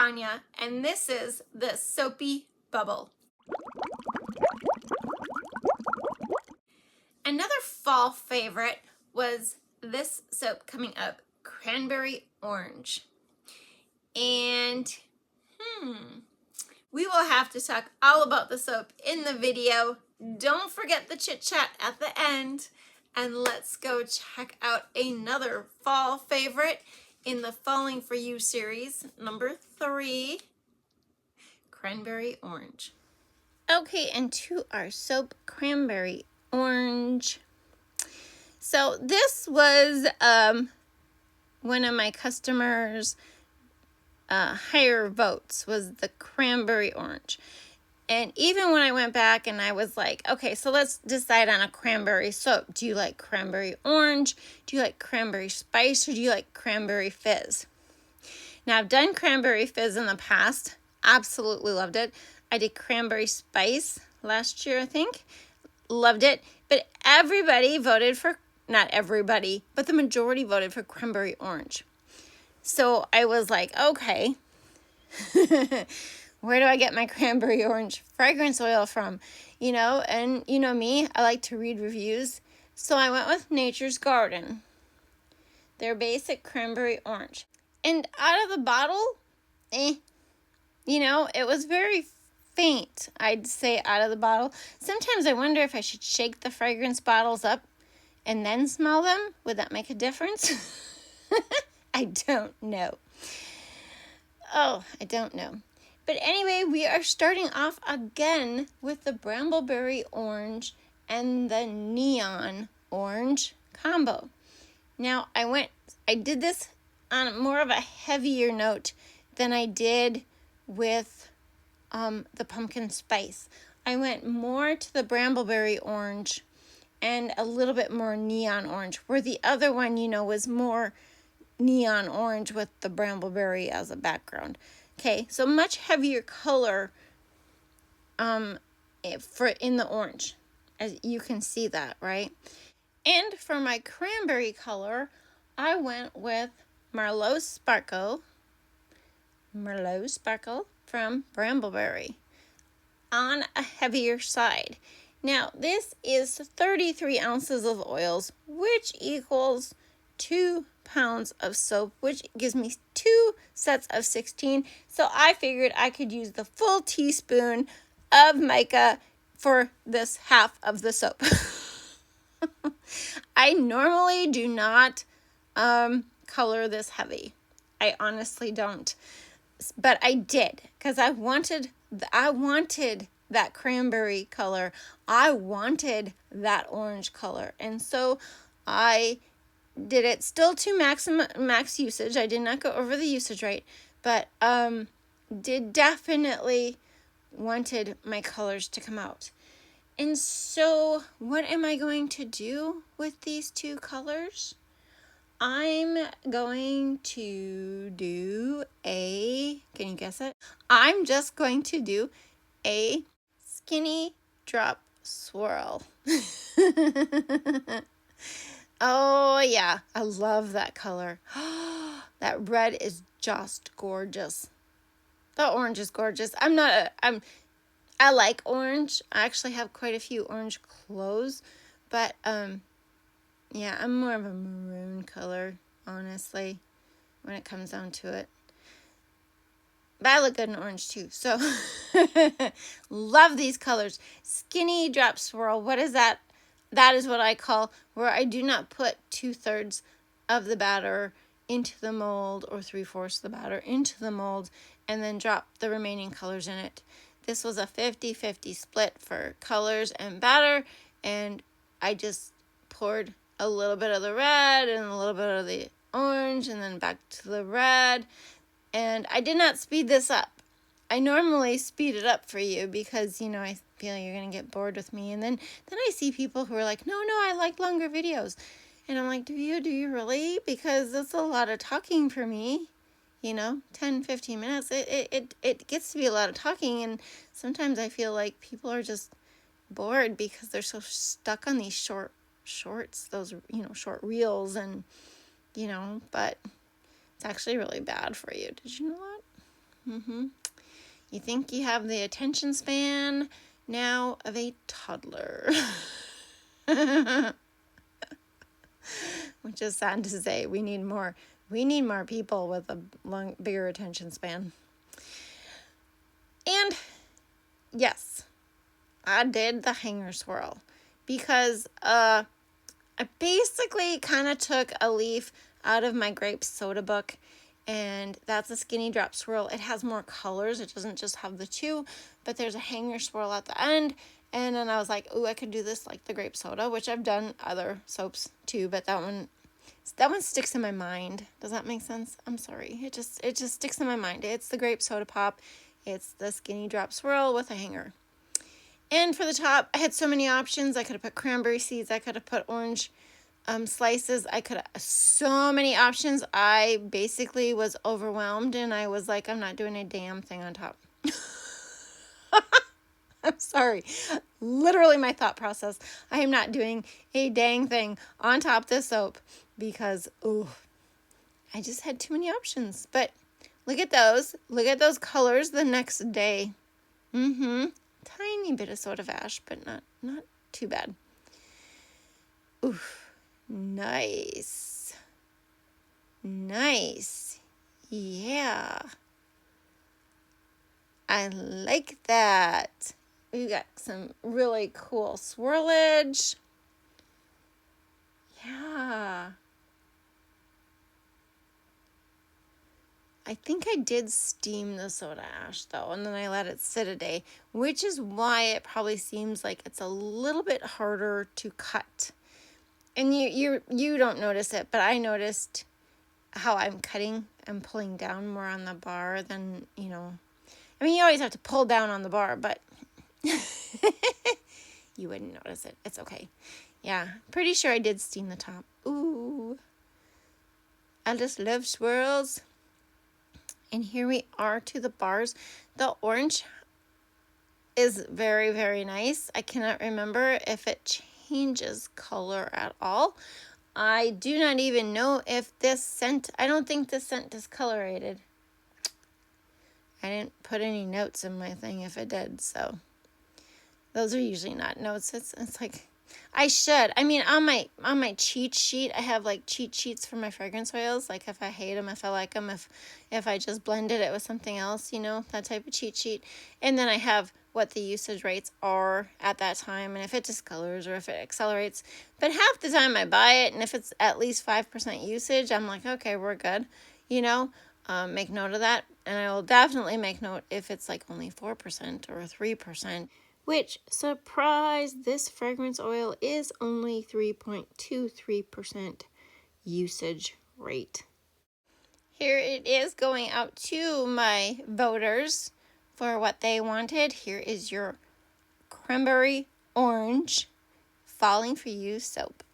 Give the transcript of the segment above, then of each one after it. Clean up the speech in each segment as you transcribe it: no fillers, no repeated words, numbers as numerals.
Tanya, and this is the Soapy Bubble. Another fall favorite was this soap coming up, Cranberry Orange. And we will have to talk all about the soap in the video. Don't forget the chit chat at the end. And let's go check out another fall favorite in the Falling for You series, number 3, Cranberry Orange. Okay, and to our soap, Cranberry Orange. So this was one of my customers' higher votes, was the Cranberry Orange. And even when I went back and I was like, okay, so let's decide on a cranberry soap. Do you like cranberry orange? Do you like cranberry spice? Or do you like cranberry fizz? Now, I've done cranberry fizz in the past. Absolutely loved it. I did cranberry spice last year, I think. Loved it. But everybody voted for, not everybody, but the majority voted for cranberry orange. So I was like, okay. Where do I get my cranberry orange fragrance oil from? You know, and you know me, I like to read reviews. So I went with Nature's Garden, their basic cranberry orange. And out of the bottle, you know, it was very faint, I'd say, out of the bottle. Sometimes I wonder if I should shake the fragrance bottles up and then smell them. Would that make a difference? I don't know. Oh, I don't know. But anyway, we are starting off again with the Brambleberry Orange and the Neon Orange combo. Now, I did this on more of a heavier note than I did with the pumpkin spice. I went more to the Brambleberry Orange and a little bit more Neon Orange, where the other one, you know, was more Neon Orange with the Brambleberry as a background. Okay, so much heavier color in the orange, as you can see that, right? And for my cranberry color, I went with Merlot Sparkle from Brambleberry on a heavier side. Now, this is 33 ounces of oils, which equals 2 pounds of soap, which gives me 2 sets of 16. So I figured I could use the full teaspoon of mica for this half of the soap. I normally do not color this heavy. I honestly don't. But I did, because I wanted that cranberry color. I wanted that orange color. And so I did it still to max usage. I did not go over the usage rate, but did definitely wanted my colors to come out. And so what am I going to do with these 2 colors? I'm going to do can you guess it? I'm just going to do a skinny drop swirl. Oh, yeah. I love that color. That red is just gorgeous. The orange is gorgeous. I like orange. I actually have quite a few orange clothes. But, yeah, I'm more of a maroon color, honestly, when it comes down to it. But I look good in orange, too. So, love these colors. Skinny drop swirl. What is that? That is what I call where I do not put 2/3 of the batter into the mold or 3/4 of the batter into the mold and then drop the remaining colors in it. This was a 50-50 split for colors and batter, and I just poured a little bit of the red and a little bit of the orange and then back to the red. And I did not speed this up. I normally speed it up for you because, you know, I feel you're going to get bored with me. And then I see people who are like, no, I like longer videos. And I'm like, do you really? Because it's a lot of talking for me, you know, 10, 15 minutes. It gets to be a lot of talking. And sometimes I feel like people are just bored because they're so stuck on these shorts, those, you know, short reels and, you know, but it's actually really bad for you. Did you know that? You think you have the attention span now of a toddler. Which is sad to say. We need more people with a bigger attention span. And yes, I did the hanger swirl because I basically kind of took a leaf out of my grape soda book, and that's a skinny drop swirl. It has more colors. It doesn't just have the two, but there's a hanger swirl at the end. And then I was like, ooh, I could do this like the grape soda, which I've done other soaps too, but that one sticks in my mind. Does that make sense? I'm sorry. It just sticks in my mind. It's the grape soda pop. It's the skinny drop swirl with a hanger. And for the top, I had so many options. I could have put cranberry seeds. I could have put orange slices. I could have so many options. I basically was overwhelmed, and I was like, I'm not doing a damn thing on top. I'm sorry. Literally my thought process. I am not doing a dang thing on top of this soap because, ooh, I just had too many options. But look at those. Look at those colors the next day. Tiny bit of soda ash, but not too bad. Oof. Nice. Nice. Yeah. I like that. We've got some really cool swirlage. Yeah. I think I did steam the soda ash though, and then I let it sit a day, which is why it probably seems like it's a little bit harder to cut. And you don't notice it, but I noticed how I'm cutting. I'm pulling down more on the bar than, you know. I mean, you always have to pull down on the bar, but you wouldn't notice it. It's okay. Yeah, pretty sure I did steam the top. Ooh. I just love swirls. And here we are to the bars. The orange is very, very nice. I cannot remember if it changes color at all. I do not even know if this scent, I don't think this scent discolorated. I didn't put any notes in my thing if it did, so those are usually not notes. It's like I should. I mean, on my cheat sheet, I have like cheat sheets for my fragrance oils. Like if I hate them, if I like them, if I just blended it with something else, you know, that type of cheat sheet. And then I have what the usage rates are at that time, and if it discolors or if it accelerates. But half the time I buy it, and if it's at least 5% usage, I'm like, okay, we're good, you know. Make note of that, and I will definitely make note if it's like only 4% or 3%. Which, surprise, this fragrance oil is only 3.23% usage rate. Here it is going out to my voters for what they wanted. Here is your Cranberry Orange Falling For You soap.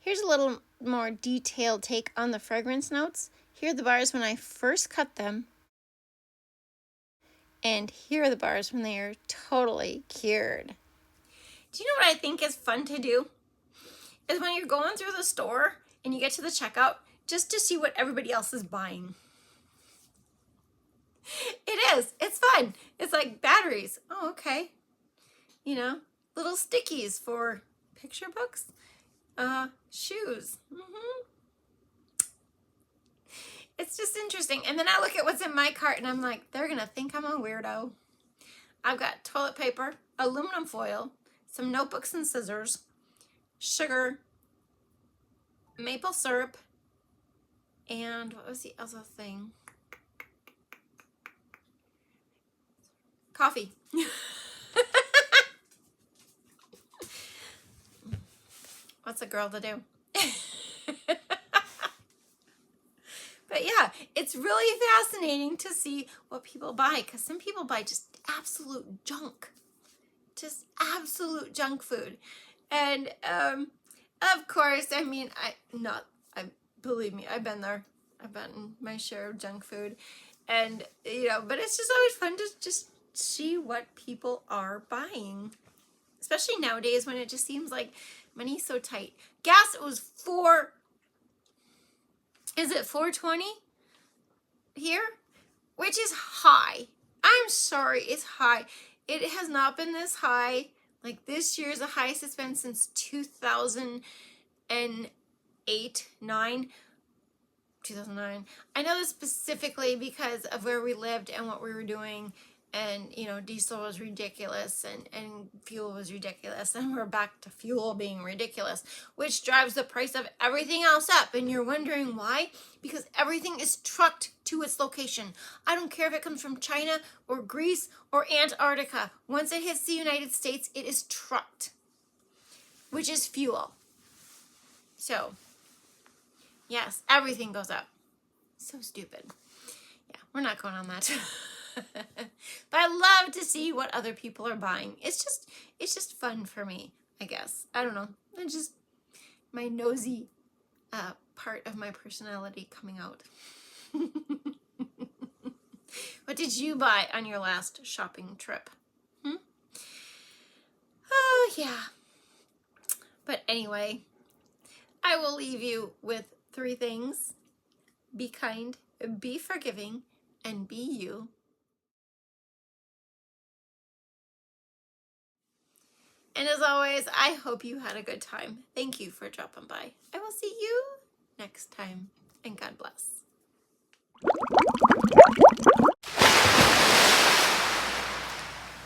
Here's a little more detailed take on the fragrance notes. Here are the bars when I first cut them. And here are the bars when they are totally cured. Do you know what I think is fun to do? Is when you're going through the store and you get to the checkout, just to see what everybody else is buying. It is. It's fun. It's like batteries. Oh, okay. You know, little stickies for picture books. Shoes. It's just interesting. And then I look at what's in my cart and I'm like, they're going to think I'm a weirdo. I've got toilet paper, aluminum foil, some notebooks and scissors, sugar, maple syrup, and what was the other thing? Coffee. What's a girl to do? But yeah, it's really fascinating to see what people buy, because some people buy just absolute junk. Just absolute junk food. And of course, I mean, believe me, I've been there. I've been my share of junk food. And, you know, but it's just always fun to just see what people are buying. Especially nowadays when it just seems like money's so tight. Gas, it was is it $4.20 here? which is high. I'm sorry, it's high. It has not been this high. Like this year is the highest it's been since 2008, 9. 2009. I know this specifically because of where we lived and what we were doing, and you know, diesel was ridiculous and fuel was ridiculous, and we're back to fuel being ridiculous, which drives the price of everything else up. And you're wondering why? Because everything is trucked to its location. I don't care if it comes from China or Greece or Antarctica. Once it hits the United States, it is trucked, which is fuel. So yes, everything goes up. So stupid. Yeah, we're not going on that. But I love to see what other people are buying. It's just fun for me, I guess. I don't know. It's just my nosy part of my personality coming out. What did you buy on your last shopping trip? Oh, yeah. But anyway, I will leave you with 3 things. Be kind, be forgiving, and be you. And as always, I hope you had a good time. Thank you for dropping by. I will see you next time, and God bless.